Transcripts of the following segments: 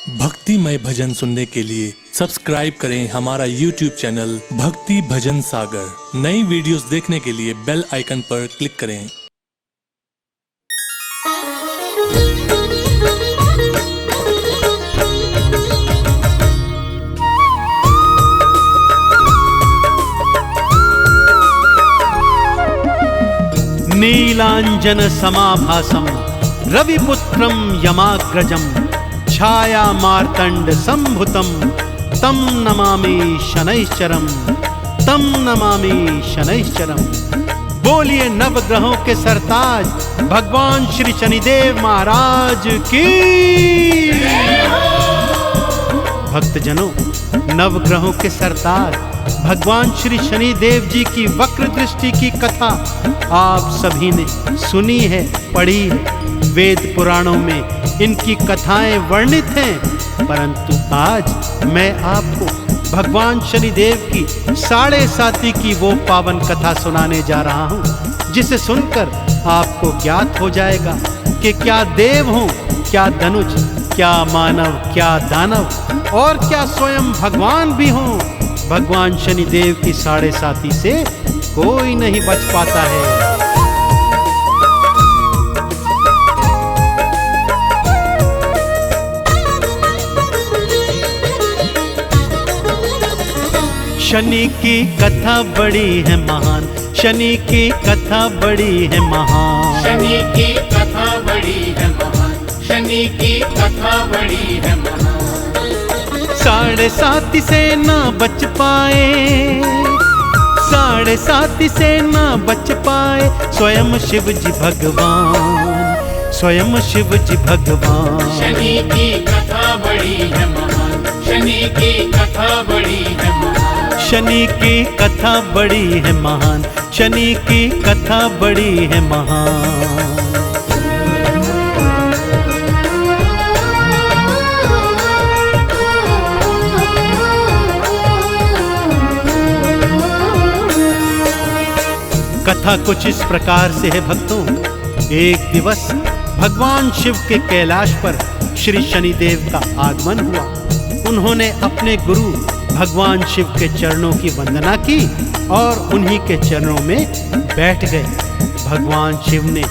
भक्तिमय भजन सुनने के लिए सब्सक्राइब करें हमारा YouTube चैनल भक्ति भजन सागर। नई वीडियोस देखने के लिए बेल आइकन पर क्लिक करें। नीलांजन समाभासम रविपुत्रम यमाग्रजम छाया मार्तंड संभुतम तम नमामि शनैश्चरम तम नमामि शनैश्चरम। बोलिए नवग्रहों के सरताज भगवान श्री शनिदेव महाराज की। भक्तजनों, नवग्रहों के सरताज भगवान श्री शनिदेव जी की वक्र दृष्टि की कथा आप सभी ने सुनी है, पढ़ी है। वेद पुराणों में इनकी कथाएं वर्णित हैं, परंतु आज मैं आपको भगवान शनिदेव की 7.5 की वो पावन कथा सुनाने जा रहा हूँ, जिसे सुनकर आपको ज्ञात हो जाएगा कि क्या देव हों, क्या धनुष, क्या मानव, क्या दानव और क्या स्वयं भगवान भी हों, भगवान शनिदेव की 7.5 से कोई नहीं बच पाता है। शनि की कथा बड़ी है महान, शनि की कथा बड़ी है महान, शनि की कथा बड़ी है महान, शनि की कथा बड़ी है महान। 7.5 से ना बच पाए, 7.5 से ना बच पाए स्वयं शिव जी भगवान, स्वयं शिव जी भगवान। शनि की कथा बड़ी है महान, शनि की कथा बड़ी है महान, शनि की कथा बड़ी है महान, शनि की कथा बड़ी है महान। कथा कुछ इस प्रकार से है भक्तों। एक दिवस भगवान शिव के कैलाश पर श्री शनिदेव का आगमन हुआ। उन्होंने अपने गुरु भगवान शिव के चरणों की वंदना की और उन्हीं के चरणों में बैठ गए। भगवान शिव ने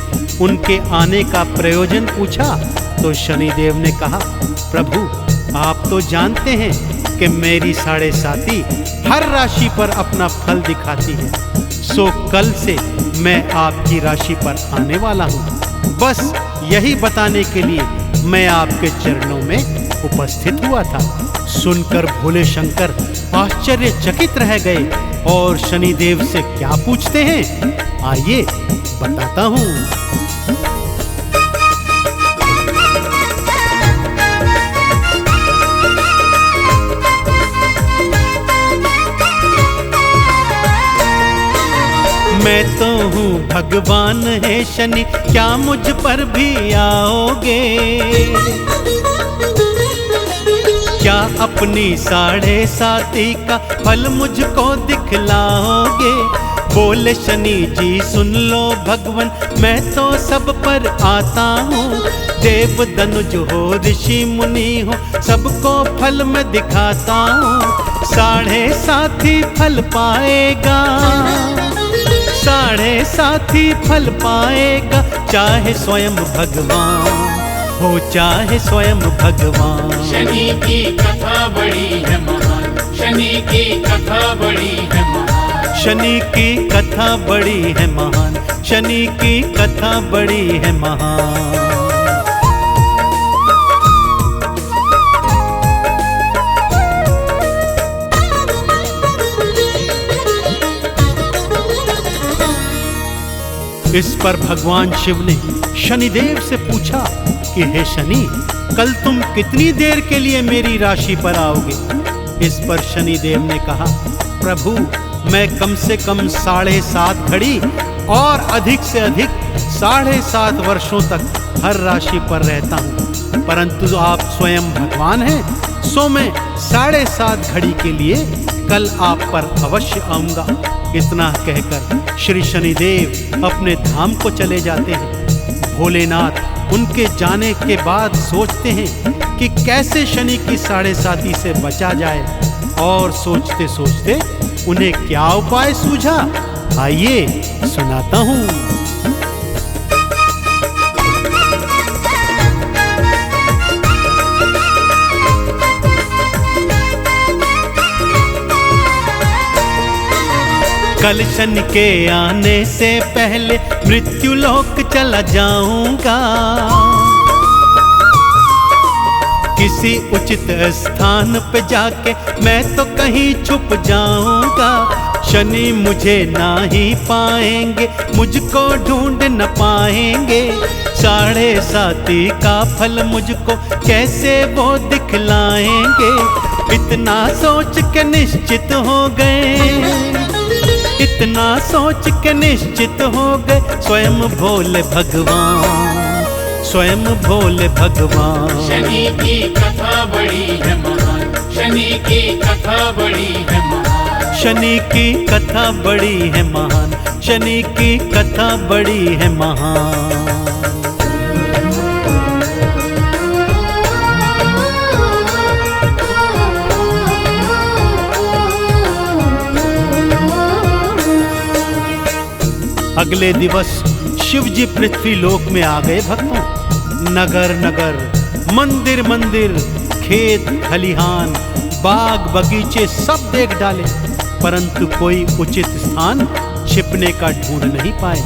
उनके आने का प्रयोजन पूछा तो शनिदेव ने कहा, प्रभु आप तो जानते हैं कि मेरी 7.5 हर राशि पर अपना फल दिखाती है, सो कल से मैं आपकी राशि पर आने वाला हूँ। बस यही बताने के लिए मैं आपके चरणों में उपस्थित हुआ था। सुनकर भोले शंकर आश्चर्यचकित रह गए और शनिदेव से क्या पूछते हैं, आइए बताता हूँ। मैं तो हूँ भगवान है शनि, क्या मुझ पर भी आओगे? क्या अपनी 7.5 का फल मुझको दिखलाओगे? बोले शनि जी सुन लो भगवन, मैं तो सब पर आता हूँ। देव दनुज हो ऋषि मुनि हो, सबको फल में दिखाता हूँ। 7.5 फल पाएगा, 7.5 फल पाएगा, चाहे स्वयं भगवान हो, चाहे स्वयं भगवान। शनि की कथा बड़ी है महान, शनि की कथा बड़ी है महान, शनि की कथा बड़ी है महान, शनि की कथा बड़ी है महान। इस पर भगवान शिव ने शनिदेव से पूछा कि हे शनि, कल तुम कितनी देर के लिए मेरी राशि पर आओगे? इस पर शनिदेव ने कहा, प्रभु मैं कम से कम 7.5 घड़ी और अधिक से अधिक 7.5 वर्षों तक हर राशि पर रहता हूँ, परंतु आप स्वयं भगवान हैं, सो मैं 7.5 घड़ी के लिए कल आप पर अवश्य आऊंगा। इतना कहकर श्री शनिदेव अपने धाम को चले जाते हैं। भोलेनाथ उनके जाने के बाद सोचते हैं कि कैसे शनि की 7.5 से बचा जाए, और सोचते सोचते उन्हें क्या उपाय सूझा, आइए सुनाता हूं। कल शनि के आने से पहले मृत्यु लोक चला जाऊंगा, किसी उचित स्थान पे जाके मैं तो कहीं छुप जाऊंगा। शनि मुझे ना ही पाएंगे, मुझको ढूंढ न पाएंगे, 7.5 का फल मुझको कैसे वो दिखलाएंगे। इतना सोच के निश्चित हो गए, इतना सोच के निश्चित हो गए, स्वयं भोले भगवान, स्वयं भोले भगवान। शनि की कथा बड़ी है महान, शनि की कथा बड़ी है महान, शनि की कथा बड़ी है महान, शनि की कथा बड़ी है महान। अगले दिवस शिव जी पृथ्वी लोक में आ गए भक्तों। नगर नगर, मंदिर मंदिर, खेत खलिहान, बाग बगीचे सब देख डाले, परंतु कोई उचित स्थान छिपने का ढूंढ नहीं पाए।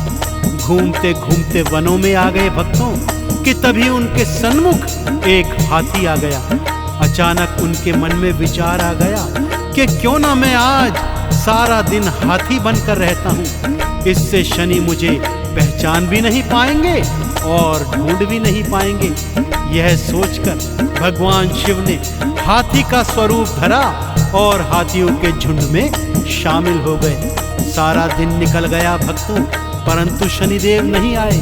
घूमते घूमते वनों में आ गए भक्तों कि तभी उनके सन्मुख एक हाथी आ गया। अचानक उनके मन में विचार आ गया कि क्यों ना मैं आज सारा दिन हाथी बनकर रहता हूँ, इससे शनि मुझे पहचान भी नहीं पाएंगे और ढूंढ भी नहीं पाएंगे। यह सोचकर भगवान शिव ने हाथी का स्वरूप धरा और हाथियों के झुंड में शामिल हो गए। सारा दिन निकल गया भक्तों, परंतु शनिदेव नहीं आए।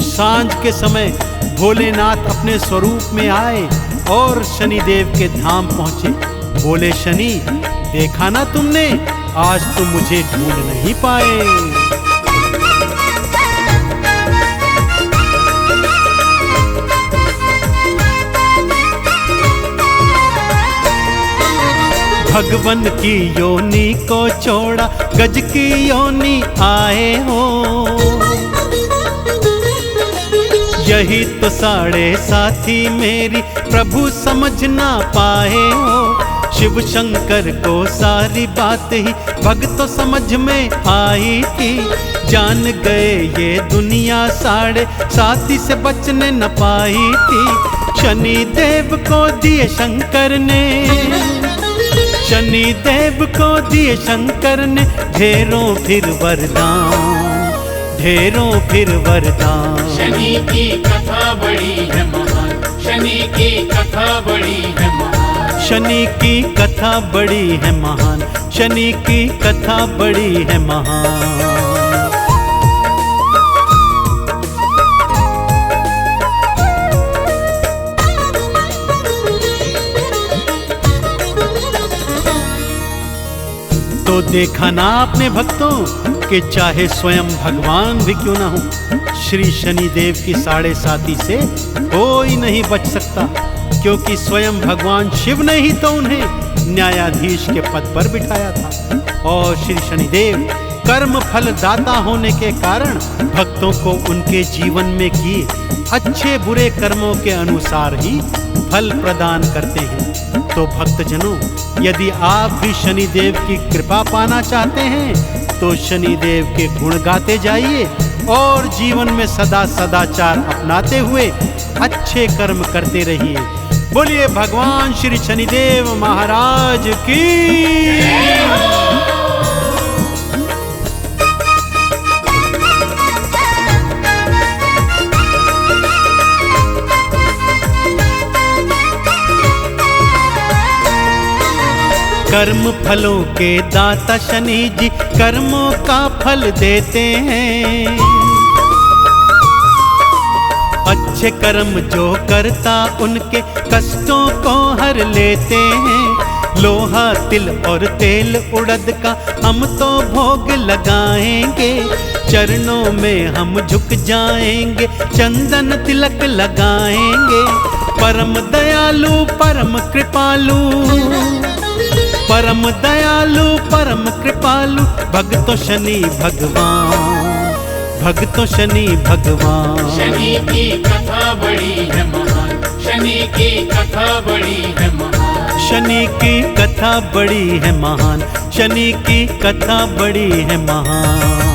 सांझ के समय भोलेनाथ अपने स्वरूप में आए और शनिदेव के धाम पहुंचे। बोले, शनि देखा ना तुमने, आज तुम मुझे ढूंढ नहीं पाए। भगवन की योनि को छोड़ा, गज की योनि आए हो, यही तो 7.5 मेरी प्रभु समझ ना पाए हो। शिव शंकर को सारी बात ही भक्तों समझ में आई थी, जान गए ये दुनिया 7.5 से बचने न पाई थी। शनि देव को दिए शंकर ने, शनि देव को दिए शंकर ने ढेरों फिर वरदान, ढेरों फिर वरदान। शनि की कथा बड़ी है महान, शनि की कथा बड़ी है महान, शनि की कथा बड़ी है महान, शनि की कथा बड़ी है महान। तो देखा ना आपने भक्तों कि चाहे स्वयं भगवान भी क्यों ना हो, श्री शनिदेव की 7.5 से कोई नहीं बच सकता, क्योंकि स्वयं भगवान शिव ने ही तो उन्हें न्यायाधीश के पद पर बिठाया था। और श्री शनिदेव कर्म फल दाता होने के कारण भक्तों को उनके जीवन में किए अच्छे बुरे कर्मों के अनुसार ही फल प्रदान करते हैं। तो भक्तजनों, यदि आप भी शनिदेव की कृपा पाना चाहते हैं तो शनिदेव के गुण गाते जाइए और जीवन में सदा सदाचार अपनाते हुए अच्छे कर्म करते रहिए। बोलिए भगवान श्री शनिदेव महाराज की। कर्म फलों के दाता शनि जी कर्मों का फल देते हैं। अच्छे कर्म जो करता उनके कष्टों को हर लेते हैं। लोहा तिल और तेल उड़द का हम तो भोग लगाएंगे, चरणों में हम झुक जाएंगे, चंदन तिलक लगाएंगे। परम दयालु परम कृपालु, परम दयालु परम कृपालु, भक्तो शनि भगवान, भक्तो शनि भगवान। शनि की कथा बड़ी है महान, शनि की कथा बड़ी है महान। शनि की कथा बड़ी है महान, शनि की कथा बड़ी है महान।